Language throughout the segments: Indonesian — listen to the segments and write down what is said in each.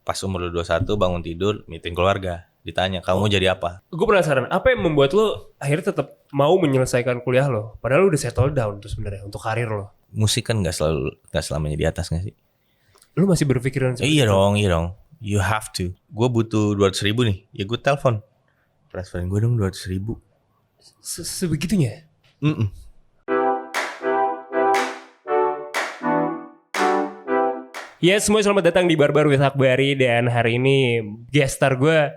pas umur lu 21 bangun tidur meeting keluarga, ditanya kamu mau jadi apa? Gue penasaran, apa yang membuat lo akhirnya tetap mau menyelesaikan kuliah lo? Padahal lo udah settle down tuh sebenarnya untuk karir lo. Musik kan nggak selamanya di atas nggak sih? Lo masih berpikiran seperti Iya itu? dong. You have to. Gue butuh 200.000 nih. Ya gue telepon. Transferin gue dong 200.000. Sebegitunya? Ya semua selamat datang di Barbar with Akbari. Dan hari ini guest star gue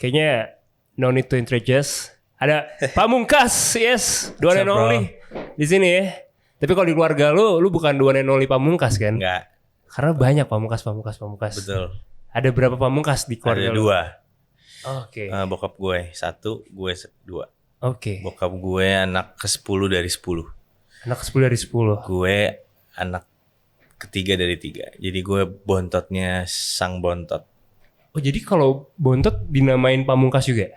kayaknya no need to introduce. Ada Pamungkas, yes, the one and only di sini ya. Tapi kalau di keluarga lu bukan the one and only Pamungkas kan? Enggak. Karena banyak Pamungkas. Betul. Ada berapa Pamungkas di keluarga Ada lu? 2. Oke. Bokap gue 1, gue 2. Oke. Bokap gue anak ke-10 dari 10. Anak ke-10 dari 10. Gue anak ketiga dari 3. Jadi gue bontotnya sang bontot. Oh jadi kalau bontot dinamain Pamungkas juga?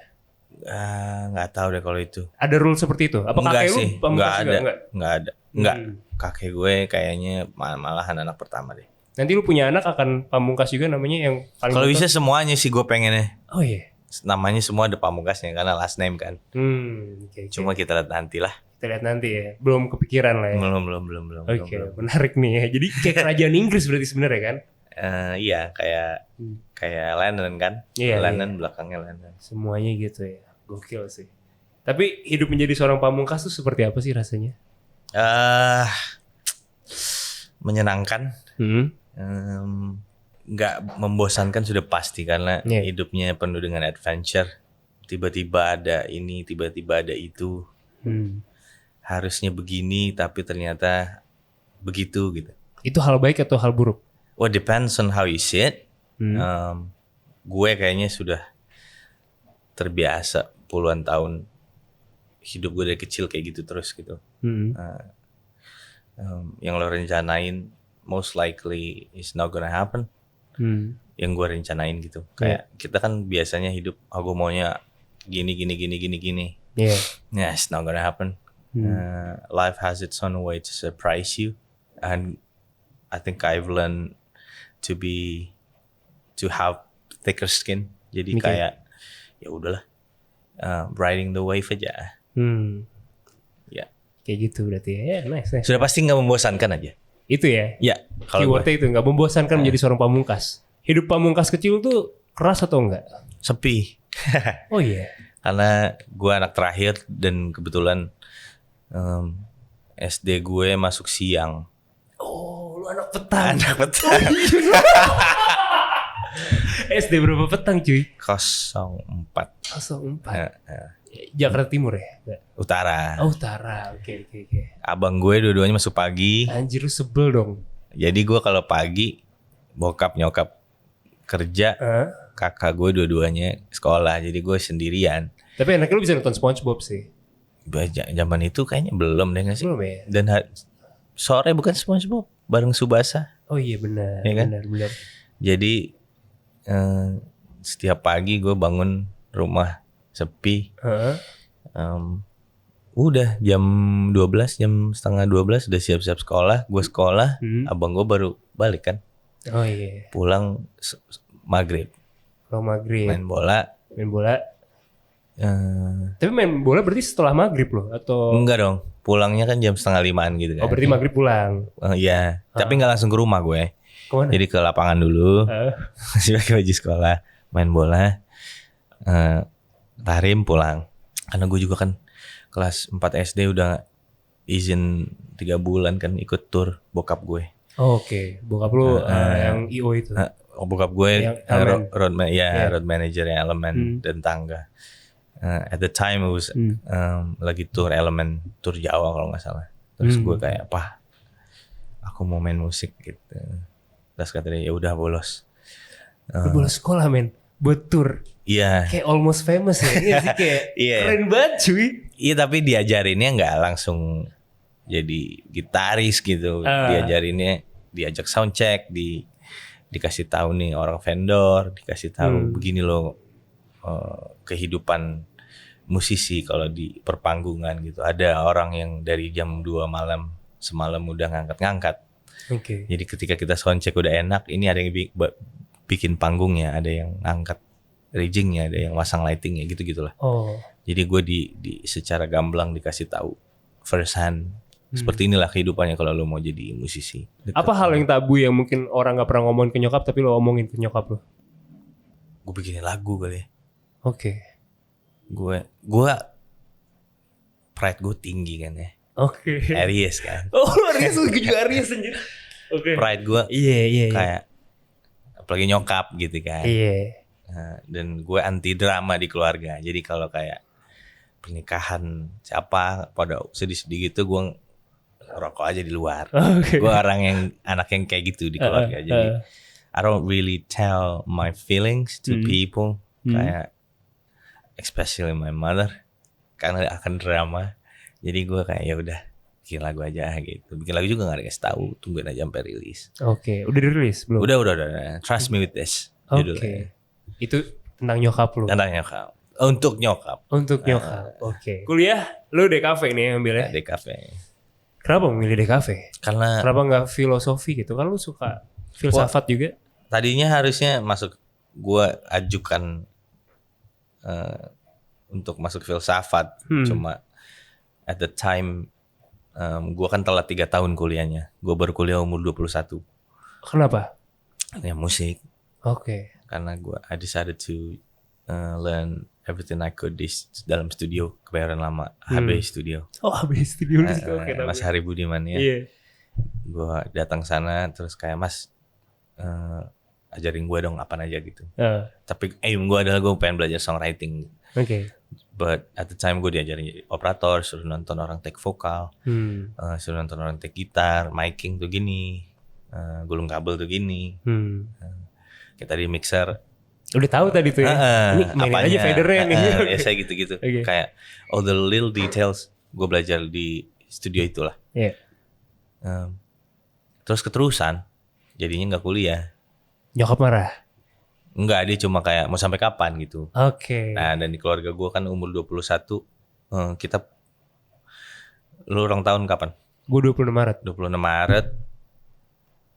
Nggak tahu deh kalau itu. Ada rule seperti itu? Apa Enggak kakek sih. lu Pamungkas juga? Enggak ada. Kakek gue kayaknya malahan anak pertama deh. Nanti lu punya anak akan Pamungkas juga namanya yang paling Kalau bontot? bisa semuanya sih gue pengennya. Oh iya. Namanya semua ada Pamungkasnya karena last name kan. Oke. Cuma kita lihat nanti lah. Kita lihat nanti ya. Belum kepikiran lah ya. Belum. Oke, menarik nih ya. Jadi kayak kerajaan Inggris berarti sebenarnya kan? Iya, kayak Lennon kan. Iya, Lennon belakangnya Lennon. Semuanya gitu ya. Gokil sih. Tapi hidup menjadi seorang Pamungkas tuh seperti apa sih rasanya? Menyenangkan. Nggak membosankan sudah pasti karena hidupnya penuh dengan adventure. Tiba-tiba ada ini, tiba-tiba ada itu. Harusnya begini tapi ternyata begitu gitu. Itu hal baik atau hal buruk? Well, depends on how you see it. Gue kayaknya sudah terbiasa puluhan tahun hidup gue dari kecil kayak gitu terus gitu. Yang lo rencanain most likely is not gonna happen. Yang gue rencanain gitu. Kayak kita kan biasanya hidup, gue maunya gini. Yeah. Yeah, it's not gonna happen. Life has its own way to surprise you, and I think I've learned to have thicker skin. Jadi kayak ya udahlah, riding the wave aja. Ya. Kayak gitu berarti ya. Nice. Sudah pasti nggak membosankan aja. Itu ya. Ya. Keywordnya itu nggak membosankan menjadi seorang Pamungkas. Hidup Pamungkas kecil tuh keras atau enggak? Sepi. Oh iya. Karena gue anak terakhir dan kebetulan SD gue masuk siang. Oh, lu anak petang. SD berapa petang cuy? 04. 04. Jakarta Timur ya? Utara. Oh utara, oke. Abang gue dua-duanya masuk pagi. Anjir lu sebel dong. Jadi gue kalau pagi bokap nyokap kerja, kakak gue dua-duanya sekolah. Jadi gue sendirian. Tapi enaknya lu bisa nonton SpongeBob sih. Zaman itu kayaknya belum deh nggak sih? Belum ya? Dan sore bukan SpongeBob, bareng Subasa. Oh iya benar, ya kan? benar. Jadi setiap pagi gue bangun rumah sepi. Udah jam 12, jam setengah 12 udah siap-siap sekolah. Gue sekolah, abang gue baru balik kan. Oh iya. Pulang maghrib. Main bola. Tapi main bola berarti setelah maghrib loh atau? Enggak dong, pulangnya kan jam setengah 5-an gitu kan. Oh berarti maghrib pulang? Iya, tapi nggak langsung ke rumah gue. Kemana? Jadi ke lapangan dulu, masih pakai baju sekolah, main bola, tarim pulang. Karena gue juga kan kelas 4 SD udah izin 3 bulan kan ikut tour bokap gue. Oh, oke. Bokap lu yang IO itu? Bokap gue road manager yang Elemen dan Tangga. At the time it was lagi tour Elemen, tour Jawa kalau nggak salah. Terus gue kayak aku mau main musik gitu. Terus kata dia ya udah bolos. Bolos sekolah men, buat tour. Iya. Kayak almost famous ya, iya sih kayak keren banget cuy. Iya tapi diajarinnya nggak langsung jadi gitaris gitu. Diajarinnya diajak soundcheck, dikasih tahu nih orang vendor, dikasih tahu begini loh kehidupan musisi kalau di perpanggungan gitu. Ada orang yang dari jam 2 malam semalam udah ngangkat-ngangkat. Oke. Jadi ketika kita soundcheck udah enak, ini ada yang bikin panggungnya, ada yang ngangkat riggingnya, ada yang masang lightingnya, gitu-gitulah. Jadi gue di secara gamblang dikasih tahu first hand. Seperti inilah kehidupannya kalau lo mau jadi musisi. Apa hal yang tabu yang mungkin orang nggak pernah ngomongin ke nyokap tapi lo omongin ke nyokap lo? Gue bikinin lagu kali. Oke. Gue pride gue tinggi kan ya. Oke. Aries kan. Aries, gue juga Aries anjir. Oke. Pride gue Iya. kayak apalagi nyokap gitu kan. Iya. Nah, dan gue anti drama di keluarga. Jadi kalau kayak pernikahan siapa pada sedih-sedih gitu, gue rokok aja di luar. Gue anak yang kayak gitu di keluarga. Jadi I don't really tell my feelings to people. Kayak especially my mother, karena akan drama. Jadi gue kayak ya udah bikin lagu aja gitu. Bikin lagu juga gak dikasih tahu, tungguin aja sampai rilis. Oke, udah dirilis belum? Udah. Trust me with this. Oke. Itu tentang nyokap lu. Tentang nyokap. Untuk nyokap. Oke. Kuliah lu DKV nih ambilnya. DKV. Kenapa memilih DKV? Karena kenapa nggak filosofi gitu? Kan lu suka filsafat juga. Tadinya harusnya masuk, gue ajukan untuk masuk filsafat. Cuma at the time gue kan telat 3 tahun kuliahnya. Gue baru kuliah umur 21. Kenapa? Ya musik. Oke. Karena I decided to learn everything I could di dalam studio, Kebayoran Lama, HB Studio. HB Studio. Mas Hari Budiman ya. Iya. Gue datang sana terus kayak Mas ajarin gue dong apa aja gitu. Tapi aim gue adalah gue pengen belajar songwriting. Oke. But at the time gue diajarin jadi operator, suruh nonton orang take vokal, suruh nonton orang take gitar, miking tuh gini, gulung kabel tuh gini. Kita di mixer. Udah tahu tadi tuh ya. Ini mainin aja fadernya nih. Ya saya gitu-gitu. Kayak all the little details gue belajar di studio itulah. Iya. Terus keterusan jadinya nggak kuliah. Nyokap marah? Enggak, dia cuma kayak mau sampai kapan gitu. Oke. Nah, dan di keluarga gue kan umur 21 kita, lu ulang tahun kapan? Gue 26 Maret. 26 Maret.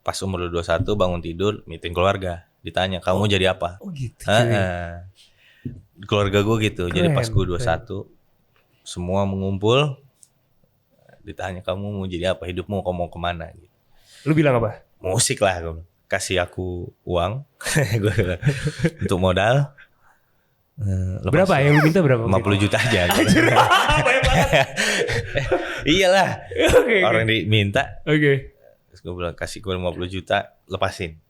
Pas umur 21 bangun tidur meeting keluarga. Ditanya, kamu mau jadi apa? Oh gitu. Di keluarga gue gitu. Jadi pas gue 21 semua mengumpul. Ditanya, kamu mau jadi apa? Hidupmu mau kemana? Gitu. Lu bilang apa? Musik lah. Gue kasih aku uang. Gue bilang, untuk modal. Berapa? Yang lu minta berapa? 50 juta aja. Banyak banget. Iyalah. Okay. Orang diminta. Oke. Terus gue bilang, kasih gue 50 juta, lepasin.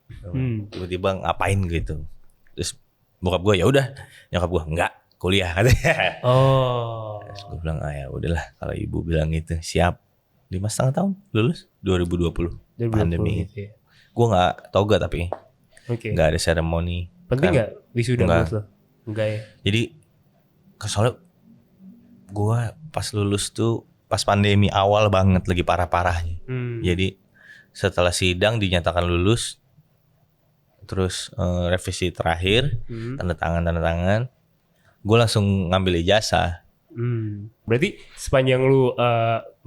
Tiba-tiba ngapain gitu. Terus bokap gue ya udah, nyokap gue enggak, kuliah katanya. Terus gue bilang, ya udahlah kalau ibu bilang gitu, siap. 5,5 tahun lulus 2020 pandemi. Gitu ya. Gue nggak toga tapi nggak ada seremoni. Penting nggak wisuda buat lo? Enggak ya. Jadi soalnya gue pas lulus tuh pas pandemi awal banget, lagi parah-parahnya. Jadi setelah sidang dinyatakan lulus, terus revisi terakhir, tanda tangan, gue langsung ngambil ijazah. Berarti sepanjang lu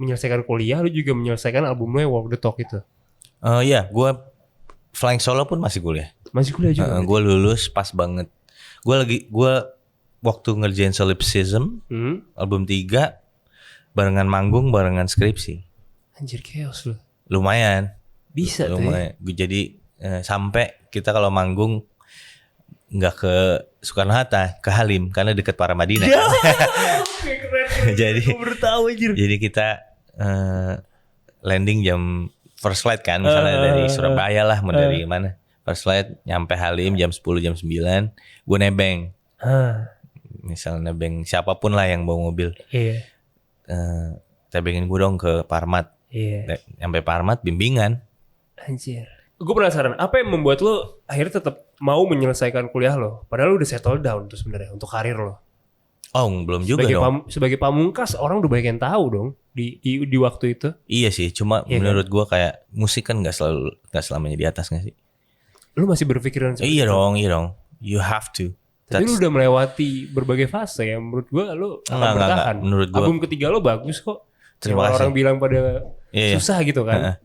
menyelesaikan kuliah, lu juga menyelesaikan album lu yang Walk the Talk itu? Iya, gue Flying Solo pun masih kuliah. Masih kuliah juga? Gue lulus pas banget. Gue waktu ngerjain Solipsism, album 3, barengan manggung, barengan skripsi. Anjir, chaos lu. Lumayan. Bisa lumayan. Tuh ya? Jadi sampai kita kalau manggung nggak ke Soekarno Hatta, ke Halim karena dekat Paramadina. Ya, keren. Jadi kita landing jam first flight kan, misalnya dari Surabaya lah, mau dari mana. First flight nyampe Halim jam 10, jam 9, gue nebeng. Misalnya nebeng siapapun lah yang bawa mobil. Iya. Tebengin gue dong ke Parmat. Iya. Sampai Parmat bimbingan. Anjir. Gue penasaran, apa yang membuat lo akhirnya tetap mau menyelesaikan kuliah lo? Padahal lo udah settle down tuh sebenarnya untuk karir lo. Oh, belum juga dong. Sebagai pamungkas, orang udah banyak yang tahu dong di waktu itu. Iya sih, cuma menurut gue kayak musik kan nggak selamanya di atas nggak sih? Lo masih berpikiran seperti itu? Iya dong. You have to. Tapi lo udah melewati berbagai fase ya. Menurut gue lo akan bertahan. Menurut gue. Album ketiga lo bagus kok. Terima kasih. Orang bilang pada susah gitu kan.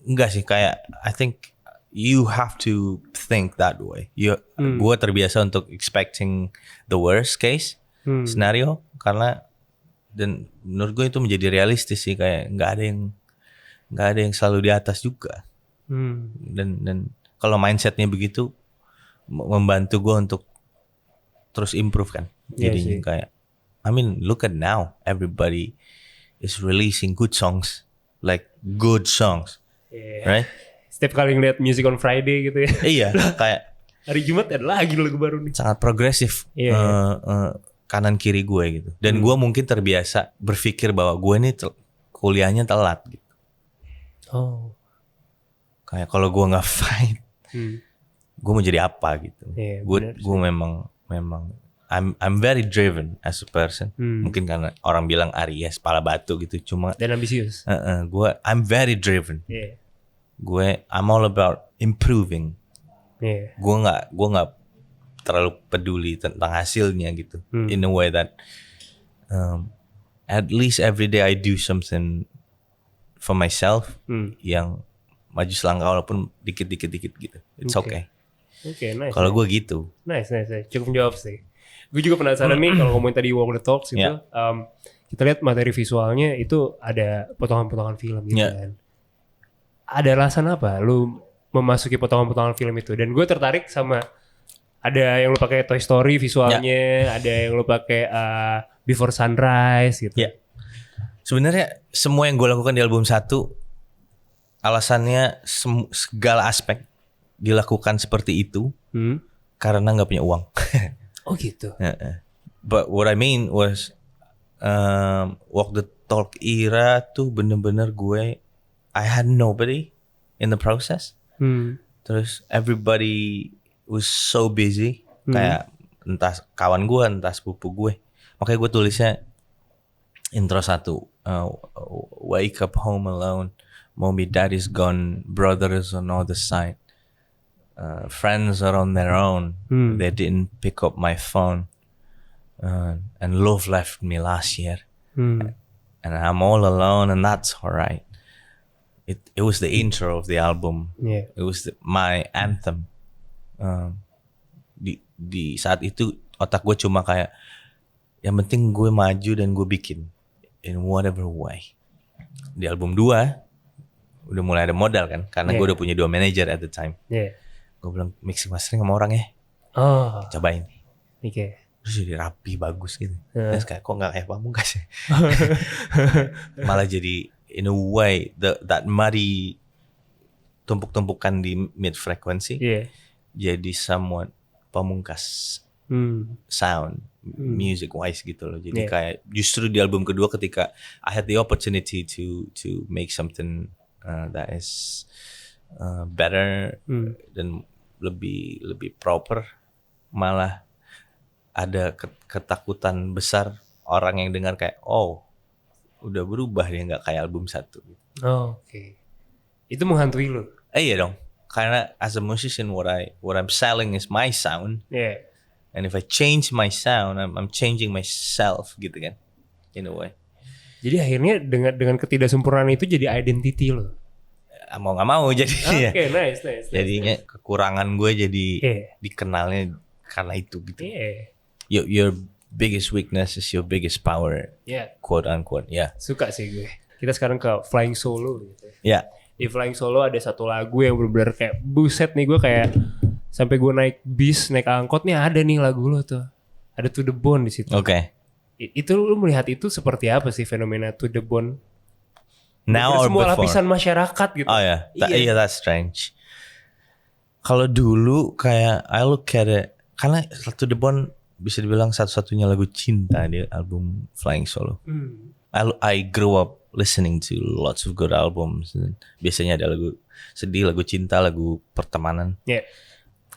Enggak sih, kayak I think you have to think that way. Gue terbiasa untuk expecting the worst case scenario karena dan menurut gue itu menjadi realistis sih, kayak nggak ada yang selalu di atas juga. Dan kalau mindsetnya begitu membantu gue untuk terus improve kan. Jadinya kayak I mean look at now, everybody is releasing good songs, like good songs, right? Setiap kali ngeliat Music on Friday gitu ya. Iya, kayak hari Jumat ada lagi lagu baru nih. Sangat progresif kanan kiri gue gitu. Dan gue mungkin terbiasa berpikir bahwa gue nih kuliahnya telat gitu. Oh. Kayak kalau gue nggak fight, gue mau jadi apa gitu. Gue memang I'm very driven as a person. Mungkin karena orang bilang Aries kepala batu gitu, cuma dan ambisius. I'm very driven. I'm all about improving. Gue nggak terlalu peduli tentang hasilnya gitu. In a way that at least every day I do something for myself yang maju selangkah walaupun dikit gitu. It's okay. Oke, nice. Kalau gue gitu. Nice. Cukup menjawab sih. Gue juga penasaran nih kalau ngomongin tadi Walk the Talks gitu. Kita lihat materi visualnya itu ada potongan-potongan film gitu kan. Ada alasan apa lu memasuki potongan-potongan film itu? Dan gue tertarik sama ada yang lu pakai Toy Story visualnya, ada yang lu pakai Before Sunrise gitu. Sebenarnya semua yang gue lakukan di album 1 alasannya segala aspek dilakukan seperti itu karena nggak punya uang. Oh gitu. But what I mean was Walk the Talk era tuh bener-bener I had nobody in the process. Terus everybody was so busy. Kayak entah kawan gue, entah sepupu gue. Makanya gue tulisnya intro 1. Wake up home alone. Mommy, daddy's gone. Brothers on other side. Friends are on their own. They didn't pick up my phone. And love left me last year. And I'm all alone and that's alright. It was the intro of the album. It was my anthem. Di saat itu otak gue cuma kayak yang penting gue maju dan gue bikin in whatever way. Di album 2 udah mulai ada modal kan karena gue udah punya 2 manajer at the time. Gue bilang mixing mastering sama orang ya. Cobain. Terus jadi rapi bagus gitu. Terus kayak kok gak kayak Pamungkas ya. Malah jadi in a way that muddy tumpuk-tumpukan di mid frequency jadi somewhat Pamungkas sound music wise gitu loh. Jadi kayak justru di album kedua ketika I had the opportunity to make something that is better dan lebih proper, malah ada ketakutan besar orang yang dengar kayak udah berubah dia nggak kayak album 1 gitu. Oke. Itu menghantui lu? Iya dong. Karena as a musician what I'm selling is my sound. And if I change my sound, I'm changing myself gitu kan. In a way. Jadi akhirnya dengan ketidaksempurnaan itu jadi identity lo. Mau nggak mau jadinya. Oke, nice. Jadinya kekurangan gue jadi dikenalnya karena itu gitu. Your biggest weakness is your biggest power. Quote unquote. Suka sih gue. Kita sekarang ke Flying Solo gitu. Di Flying Solo ada satu lagu yang benar-benar kayak buset nih, gue kayak sampai gue naik bis, naik angkot nih ada nih lagu lo tuh. Ada To The Bone di situ. Oke. Itu lu melihat itu seperti apa sih fenomena To The Bone? Now or semua before? Lapisan masyarakat gitu. Iya, that's strange. Kalau dulu kayak I look at it, karena To The Bone bisa dibilang satu-satunya lagu cinta di album Flying Solo. I grew up listening to lots of good albums. Biasanya ada lagu sedih, lagu cinta, lagu pertemanan.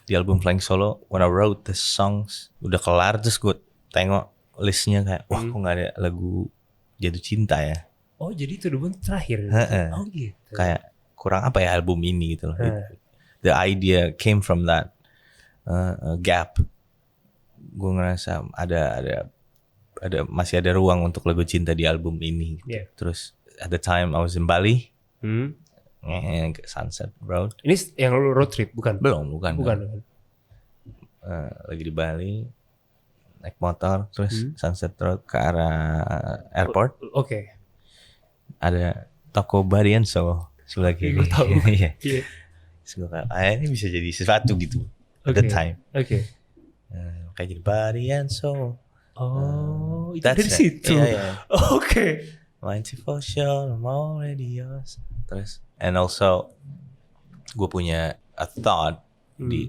Di album Flying Solo, when I wrote the songs, udah kelar terus gue tengok listnya kayak, wah kok gak ada lagu jatuh cinta ya. Oh jadi To The Bone terakhir. Oh gitu. Kayak kurang apa ya album ini gitu loh. The idea came from that gap. Gue ngerasa ada masih ada ruang untuk lagu cinta di album ini gitu. Terus at the time I was in Bali, ke Sunset Road. Ini yang lu road trip bukan? Bukan. Bukan. Lagi di Bali, naik motor terus Sunset Road ke arah airport. Oke. Ada toko Barienso sebelah kiri. Gue tahu. Iya. Iya. Terus gue kayak, ini bisa jadi sesuatu gitu. At the time. Oke. Kayak jadi Barienso. Oh, itu That's dari it. situ. Iya. Oke. 94 show, I'm already yours. Terus, and also gue punya a thought di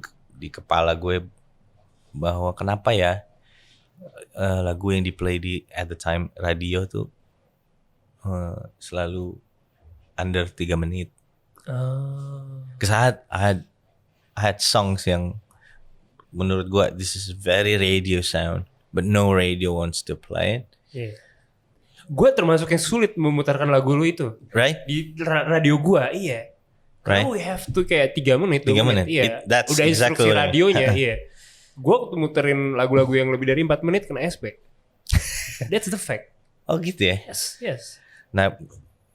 kepala gue bahwa kenapa ya lagu yang di play di at the time radio tuh selalu under 3 menit. Cause I had songs yang menurut gue this is very radio sound, but no radio wants to play it. Yeah. Gue termasuk yang sulit memutarkan lagu lu itu. Right? Di radio gue, iya. Karena Right? we have to kayak 3 menit. 3 menit. Iya. That's udah instruksi exactly radionya, iya. Gue muterin lagu-lagu yang lebih dari 4 menit kena SB. That's the fact. Oh gitu ya? Yes. Nah,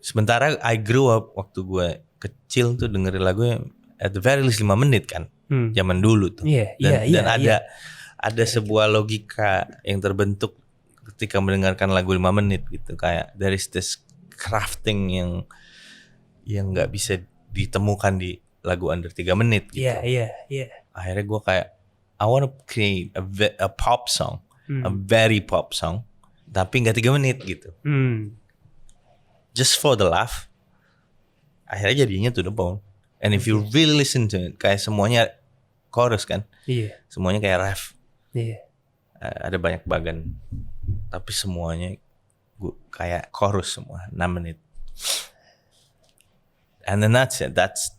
sementara I grew up waktu gue kecil tuh dengerin lagunya at the very least 5 menit kan. Zaman dulu tuh. Iya, Dan ada sebuah logika yang terbentuk ketika mendengarkan lagu 5 menit gitu, kayak there is this crafting yang nggak bisa ditemukan di lagu under 3 menit gitu. Iya. Akhirnya gue kayak I want to create a pop song, a very pop song, tapi nggak 3 menit gitu. Just for the laugh. Akhirnya jadinya To The Bone. And if you really listen to it, kayak semuanya chorus kan. Iya. Semuanya kayak ref. Iya. Ada banyak bagan, tapi semuanya kayak chorus semua 6 menit. And then that's it. That's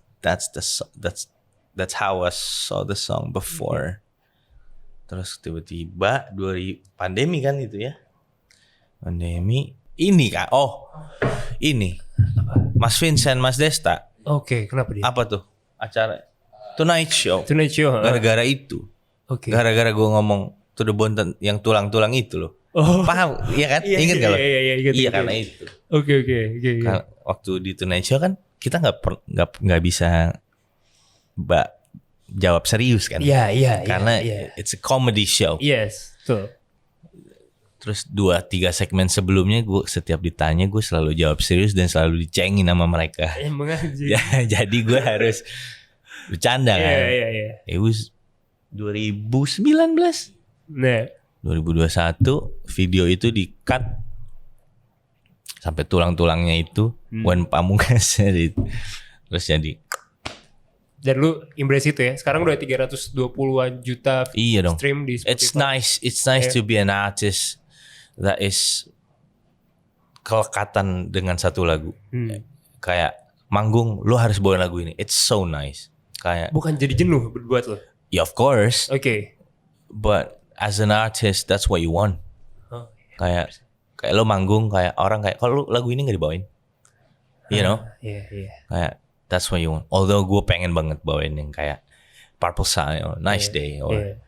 how I saw the song before. Terus tiba-tiba pandemi kan itu ya. Pandemi ini kan. Oh. Ini. Mas Vincent, Mas Desta. Oke, kenapa dia? Apa tuh? Acara Tonight Show. Tonight Show. Gara-gara itu. Oke. Gara-gara gue ngomong To The Bone yang tulang-tulang itu loh. Oh. Paham? Iya kan? Ingat gak lo? Iya, ingat. Iya karena itu. Oke. Karena waktu di Tonight Show kan kita nggak bisa jawab serius kan? Iya. Karena it's a comedy show. Yes, betul. Terus 2-3 segmen sebelumnya gue setiap ditanya gue selalu jawab serius dan selalu dicengin sama mereka. Emang aja. Jadi gue harus bercanda kan. Iya. It was 2019. Nah. 2021 video itu di-cut sampai tulang-tulangnya itu Wan Pamungkas terus jadi. Dan lu embrace itu ya. Sekarang udah 320-an juta Iya dong. stream di Spotify. It's nice to be an artist that is kelekatan dengan satu lagu. Kayak manggung lu harus bawa lagu ini. It's so nice. Kayak bukan jadi jenuh buat lo. Yeah, of course. Oke. But as an artist that's what you want. Oh, kayak lo manggung kayak orang kayak kalau lagu ini nggak dibawain. You know? Iya. Kayak that's what you want. Although gue pengen banget bawain yang kayak Purple Sky or Nice Day or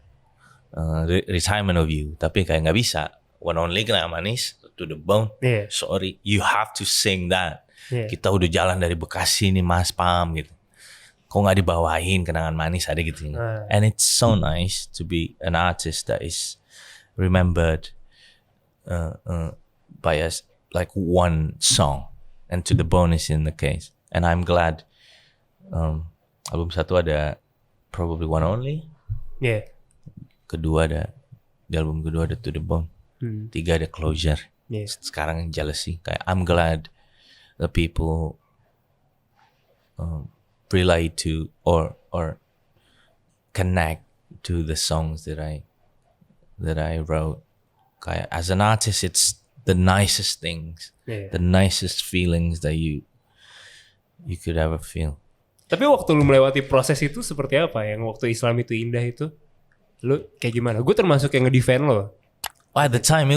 Retirement of You, tapi kayak nggak bisa. One Only Kenangan Manis, To The Bone. Sorry, you have to sing that. Kita udah jalan dari Bekasi nih Mas, paham gitu. Kok nggak dibawain Kenangan Manis ada gitu. And it's so nice to be an artist that is remembered by us like one song, and To The Bone is in the case. And I'm glad album 1 ada Probably One Only. Kedua ada di album kedua ada To The Bone. 3 ada Closure. Sekarang Jealousy. Kayak I'm glad the people relate to or connect to the songs that I wrote. Kayak as an artist, it's the nicest things, the nicest feelings that you could ever feel. Tapi waktu lu melewati proses itu seperti apa? Yang waktu Islam itu indah itu, lu kayak gimana? Gue termasuk yang nge-defend lo. At the time,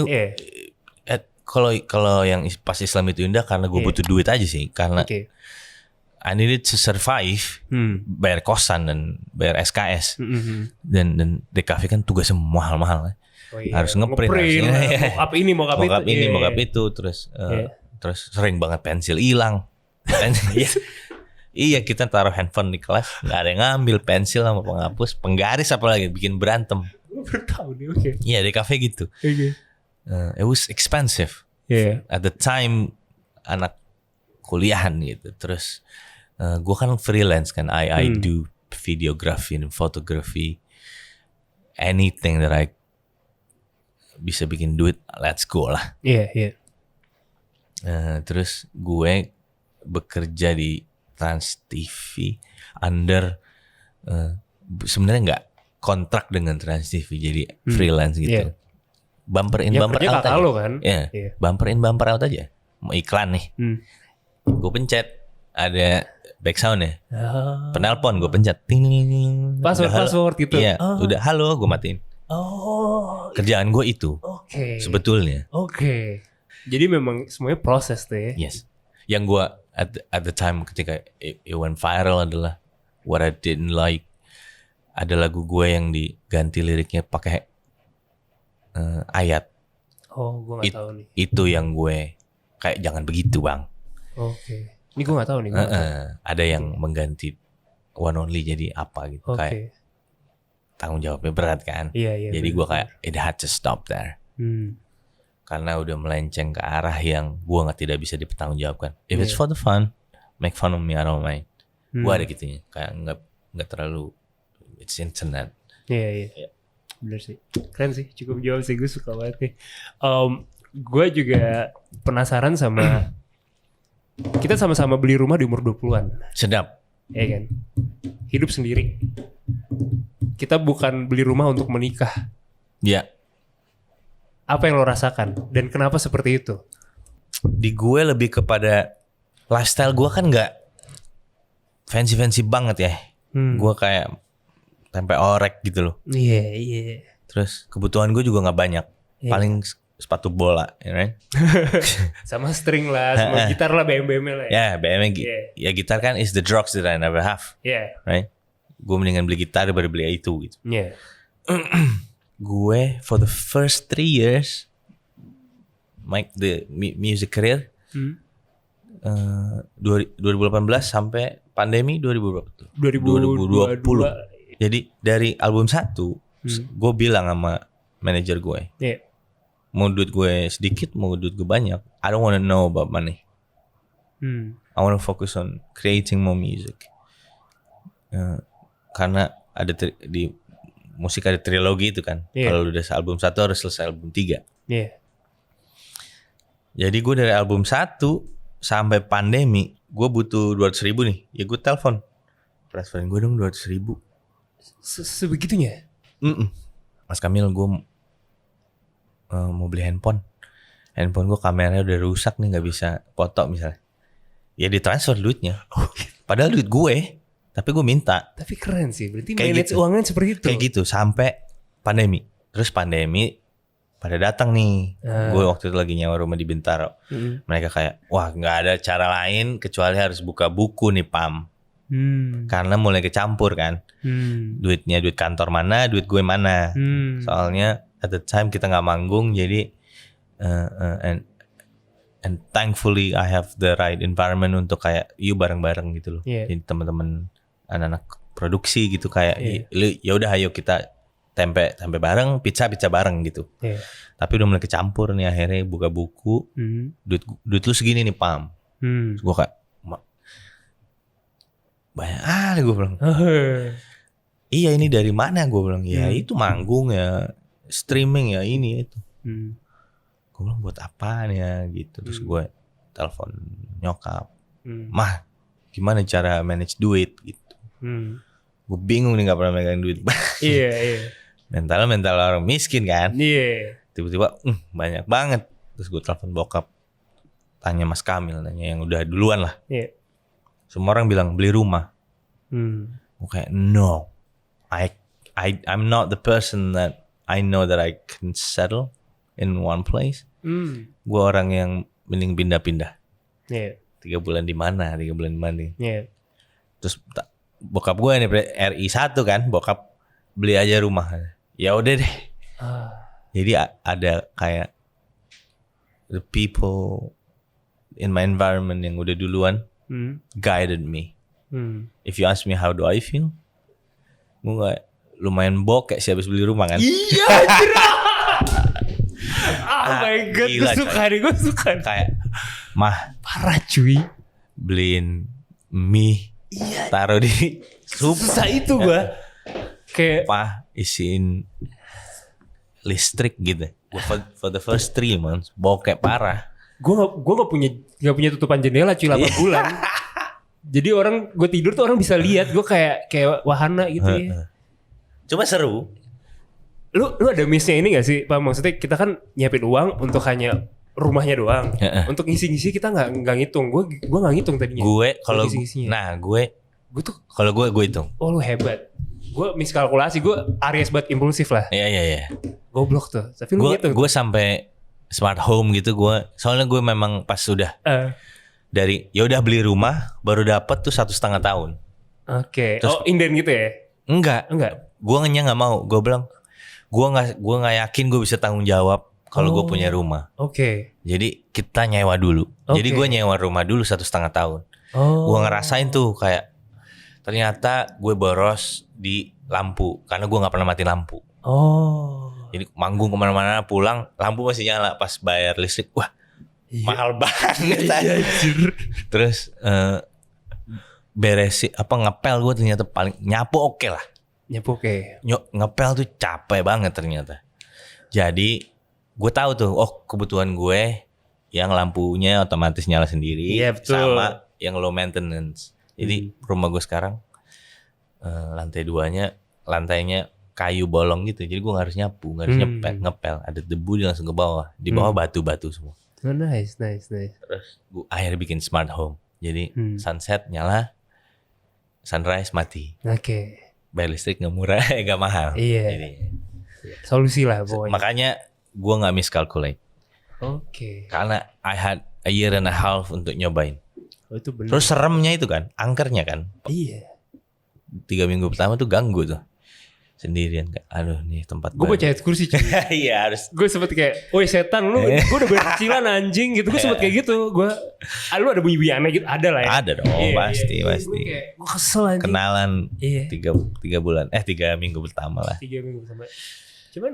kalau yang pas Islam itu indah karena gue butuh duit aja sih, karena I needed to survive, bayar kosan dan bayar SKS, dan DKV kan tugasnya mahal-mahal, harus ngeprint, mau ini mau itu, terus sering banget pensil hilang, Iya, kita taruh handphone di kelas, nggak ada yang ngambil pensil sama penghapus, penggaris apalagi bikin berantem. Bertahun nih, oke. Iya, di kafe gitu. Oke. It was expensive. Iya. At the time anak kuliahan gitu. Terus gue kan freelance kan. I do videography and photography. Anything that I bisa bikin duit, let's go lah. Iya, iya. Terus gue bekerja di Trans TV under sebenarnya nggak kontrak dengan Trans TV, jadi freelance gitu. Yeah. Bumper in Ya, bumper kerja out kakak aja. lo kan? Yeah. Iya. Bumper in bumper out aja. Mau iklan nih. Gue pencet ada back sound ya. Penelpon gue pencet. Ting, ting, ting. Password gitu. Iya, udah halo gue matiin. Oh. Kerjaan gue itu. Oke. Sebetulnya. Oke. Jadi memang semuanya proses tuh ya. Yes. Yang gue at the time ketika it went viral adalah What I Didn't Like. Ada lagu gue yang diganti liriknya pakai ayat. Oh, gue nggak tahu nih. Itu yang gue kayak jangan begitu bang. Oke. Ini gue nggak tahu nih. Ada yang mengganti One Only jadi apa gitu. Oke. Kayak tanggung jawabnya berat kan. Iya. Jadi gue kayak it had to stop there. Karena udah melenceng ke arah yang gue tidak bisa dipertanggungjawabkan. If it's for the fun, make fun of me, I don't mind. Gue ada gitunya, kayak nggak terlalu it's internet. Iya. Bener sih, keren sih, cukup jauh sih, gue suka banget nih. Gue juga penasaran sama kita sama-sama beli rumah di umur 20-an. Sedap. Iya kan, hidup sendiri. Kita bukan beli rumah untuk menikah. Ya. Apa yang lo rasakan dan kenapa seperti itu? Di gue lebih kepada lifestyle gue kan nggak fancy banget ya. Gue kayak tempe orek gitu loh. Iya. Terus kebutuhan gue juga nggak banyak. Paling sepatu bola, ya right? Sama string lah, sama gitar lah, BM lah. Ya, BM ya gitar kan is the drugs that I never have. Iya. Right? Gue mendingan beli gitar daripada beli itu gitu. Iya. Gue for the first 3 years the music career 2018 sampai pandemi 2020. Jadi dari album 1 gue bilang sama manajer gue, mau duit gue sedikit mau duit gue banyak, I don't wanna know about money. I wanna focus on creating more music. Karena ada di musik ada trilogi itu kan. Kalau udah album 1 harus selesai album 3. Jadi gue dari album 1 sampai pandemi gue butuh 200.000 nih. Ya gue telepon, transferin gue dong 200.000. Sebegitunya? Mas Kamil, gue mau beli handphone gue kameranya udah rusak nih, nggak bisa foto misalnya. Ya ditransfer duitnya. Padahal duit gue, tapi gue minta. Tapi keren sih, berarti kayak manage gitu. uangnya seperti itu. Kayak gitu sampai pandemi. Terus pandemi pada datang nih. Gue waktu itu lagi nyewa rumah di Bintaro. Mereka kayak, wah nggak ada cara lain kecuali harus buka buku nih Pam. Karena mulai kecampur kan. Duitnya duit kantor mana, duit gue mana. Soalnya at the time kita nggak manggung, jadi and thankfully I have the right environment untuk kayak bareng-bareng gitu loh. Jadi teman-teman anak-anak produksi gitu kayak ya udah ayo kita tempe bareng, pizza bareng gitu. Tapi udah mulai kecampur nih, akhirnya buka buku. Duit lu segini nih Pam. Terus gue kayak banyak gue bilang. Iya ini dari mana gue bilang. Ya itu manggung ya, streaming ya ini itu. Gue bilang buat apaan ya gitu. Terus gue telepon nyokap, mah gimana cara manage duit gitu. Gue bingung nih gak pernah megang duit. Iya. Mental orang miskin kan. Iya. Tiba-tiba banyak banget. Terus gue telepon bokap, tanya Mas Kamil, tanya yang udah duluan lah. Iya. Semua orang bilang beli rumah. Gue kayak no, I'm not the person that I know that I can settle in one place. Gue orang yang mending pindah-pindah. 3 bulan di mana, 3 bulan di mana. Terus bokap gue nih RI 1 kan, bokap beli aja rumah. Ya udah deh. Jadi ada kayak the people in my environment yang udah duluan guided me. If you ask me how do I feel, gue gak lumayan bokek sih habis beli rumah kan. Iya anjir. Oh my god, gila, gue suka. Kayak mah Parah cuy. beliin mie, taruh di Susah itu gue. Kayak apa isiin listrik gitu. For the first 3 months bokek parah. gue nggak punya tutupan jendela cuy 8 bulan. Jadi orang gue tidur tuh orang bisa lihat gue kayak wahana gitu ya. Cuma seru. Lu ada missnya ini gak sih Pak? Maksudnya kita kan nyiapin uang untuk hanya rumahnya doang. Untuk ngisi-ngisi kita nggak ngitung. Gue nggak ngitung tadinya. Gue kalau gue tuh kalau gue hitung. Oh lu hebat. Gue miskalkulasi. Gue Aries banget impulsif lah. Iya. Goblok tuh. Tapi lu ngitung. Gue sampai smart home gitu gue. Soalnya gue memang pas sudah dari ya udah beli rumah baru dapat tuh 1,5 tahun. Oke. Oh inden gitu ya? Enggak. Gue nggak mau. Gue bilang gue nggak yakin gue bisa tanggung jawab kalau gue punya rumah. Oke. Jadi kita nyewa dulu. Jadi gue nyewa rumah dulu 1,5 tahun. Gue ngerasain tuh kayak ternyata gue boros di lampu karena gue nggak pernah mati lampu. Jadi manggung kemana-mana pulang lampu masih nyala pas bayar listrik. Wah mahal banget. Terus beresi ngepel gue ternyata paling nyapu oke lah. Nyapu oke. Ngepel tuh capek banget ternyata. Jadi gue tahu tuh kebutuhan gue yang lampunya otomatis nyala sendiri. Iya, betul. Sama yang low maintenance. Jadi rumah gue sekarang lantainya kayu bolong gitu. Jadi gue gak harus nyapu, gak harus ngepel. Ada debu dia langsung ke bawah. Di bawah batu-batu semua. Oh, nice. Terus gue akhirnya bikin smart home. Jadi sunset nyala, sunrise mati. Oke. Bayar listrik gak murah, gak mahal. Iya. Jadi, solusi lah pokoknya. makanya gue gak miscalculate. Oke. Karena I had a year and a half untuk nyobain. Itu benar. Terus seremnya itu kan, angkernya kan. Iya. 3 minggu pertama tuh ganggu tuh. Sendirian kayak aduh nih tempat Gue baca ayat kursi cuy. Iya harus. Gue sempet kayak, woi setan lu, gue udah berkecilan anjing gitu. Gue sempet kayak gitu. Lu ada bunyi-bunyi aneh gitu, ada lah ya. Ada dong, pasti. Gue kesel anjing. Kenalan 3 minggu pertama lah. 3 minggu pertama. Cuman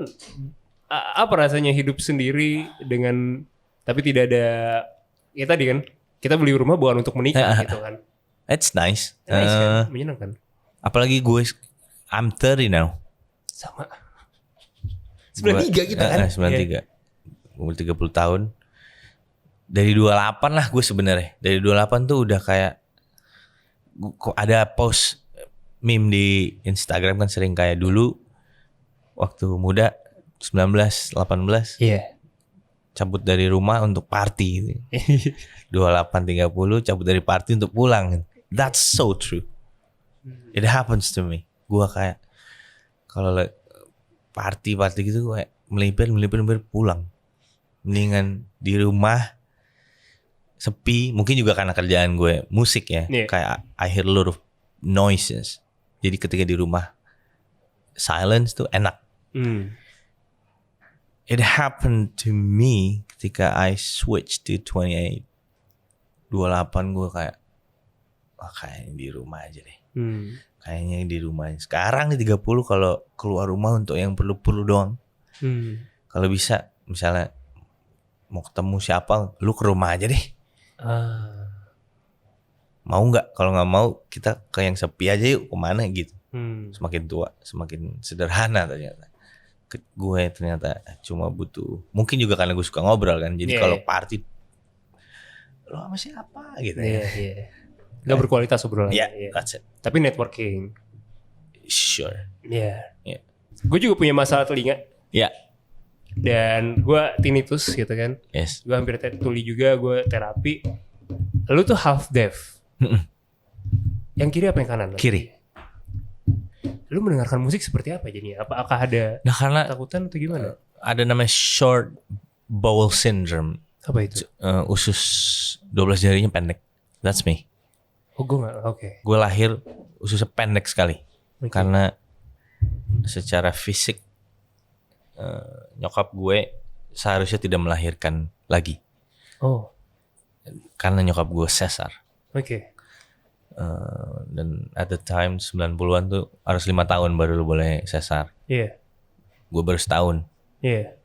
apa rasanya hidup sendiri dengan tapi tidak ada ya tadi kan kita beli rumah bukan untuk menikah gitu kan. It's nice. Kan? Menyenangkan. Apalagi I'm 30 now. Sama. 93 kita kan. 93. Gue 30 tahun. Dari 28 lah gue sebenarnya. Dari 28 tuh udah kayak kok ada post meme di Instagram kan sering kayak dulu waktu muda 19, 18. Iya. Cabut dari rumah untuk party. 28, 30 cabut dari party untuk pulang. That's so true. It happens to me. Gue kayak kalau party gitu gue melipir pulang. Mendingan di rumah sepi. Mungkin juga karena kerjaan gue musik ya. Kayak I hear a lot of noises. Jadi ketika di rumah silence tuh enak. It happened to me ketika I switched to 28. 28 gue kayak kayaknya di rumah aja deh. Kayaknya di rumah. Sekarang di 30 kalau keluar rumah untuk yang perlu-perlu doang. Kalau bisa misalnya mau ketemu siapa, lu ke rumah aja deh. Mau nggak? Kalau nggak mau kita ke yang sepi aja yuk, kemana gitu. Semakin tua semakin sederhana ternyata. Gue ternyata cuma butuh, mungkin juga karena gue suka ngobrol kan. Jadi kalau party lo sama siapa gitu ya. Gak berkualitas obrolan. That's it. Tapi networking. Sure. Gue juga punya masalah telinga. Dan gue tinnitus gitu kan. Yes. Gue hampir tuli juga, gue terapi. Lu tuh half deaf. Yang kiri apa yang kanan? Kiri. Lu mendengarkan musik seperti apa jadinya? Apakah ada takutan atau gimana? Ada namanya short bowel syndrome. Apa itu? Usus 12 jarinya pendek. That's me. Oh gue gak, oke. Gue lahir ususnya pendek sekali. Karena secara fisik nyokap gue seharusnya tidak melahirkan lagi. Oh. Karena nyokap gue sesar. Oke. Dan at the time 90-an tuh harus 5 tahun baru lu boleh sesar. Iya. Gue baru setahun Iya.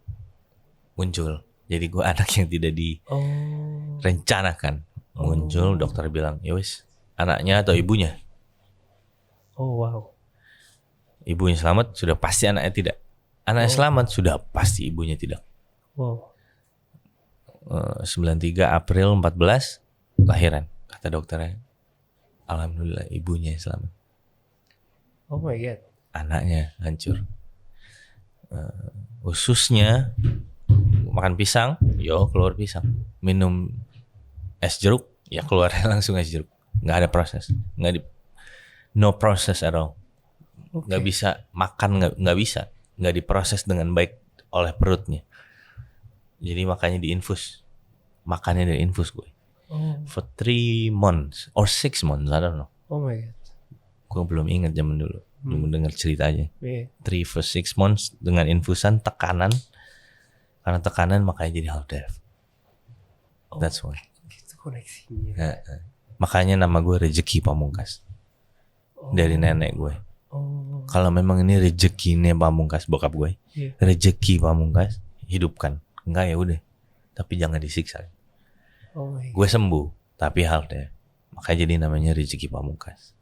muncul. Jadi gue anak yang tidak direncanakan muncul. Dokter bilang, ya wis, anaknya atau ibunya. Oh wow. Ibunya selamat sudah pasti anaknya tidak. Anaknya selamat sudah pasti ibunya tidak. Wow. 93 April 14 lahiran, kata dokternya. Alhamdulillah ibunya selamat. Oh my god. Anaknya hancur. Ususnya makan pisang, yo keluar pisang. Minum es jeruk, ya keluarnya langsung es jeruk. Nggak ada proses, no process at all. Nggak bisa makan, nggak bisa, nggak diproses dengan baik oleh perutnya. Jadi makanya diinfus, makannya dari infus gue. For 3 months or 6 months, I don't know. Oh my god. Gue belum ingat zaman dulu, belum dengar cerita aja. Yeah. 3 for 6 months dengan infusan tekanan, karena tekanan makanya jadi half deaf. That's why. Gitu koneksinya. Makanya nama gue Rezeki Pamungkas dari nenek gue. Kalau memang ini rezekinya Pamungkas bokap gue, rezeki Pamungkas hidupkan. Enggak ya udah, tapi jangan disiksa. Gue sembuh, tapi half deaf. Makanya jadi namanya Rezeki Pamungkas.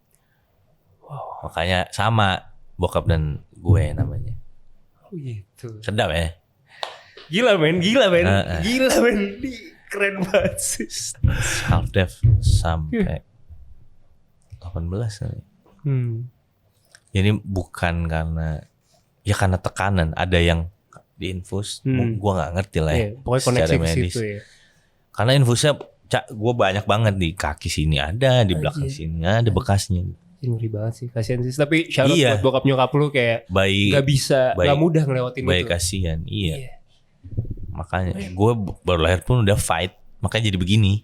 Wow. Makanya sama bokap dan gue namanya. Oh gitu. Sedap ya. Gila men. Gila men. Keren banget sih. Half deaf sampai 18 kali. Jadi bukan karena tekanan, ada yang diinfus. Gue nggak ngerti lah ya. Pokoknya koneksi ke situ ya. Karena infusnya gue banyak banget di kaki sini ada, di belakang sini ada bekasnya. Ngeri banget sih, kasihan sih. Tapi shout out buat bokap nyokap lu kayak baik, gak bisa, gak mudah ngelewatin itu. Baik kasihan, iya. Makanya gue baru lahir pun udah fight, makanya jadi begini.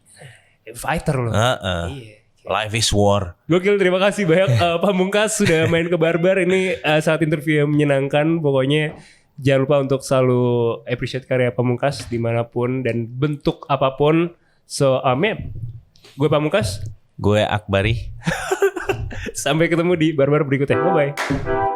Fighter loh. Iya. Life is war. Gokil, terima kasih banyak Pamungkas sudah main ke Barbar. Ini saat interview yang menyenangkan. Pokoknya jangan lupa untuk selalu appreciate karya Pamungkas dimanapun dan bentuk apapun. So, gue Pamungkas. Gue Akbari. Sampai ketemu di Barbar berikutnya. Bye-bye.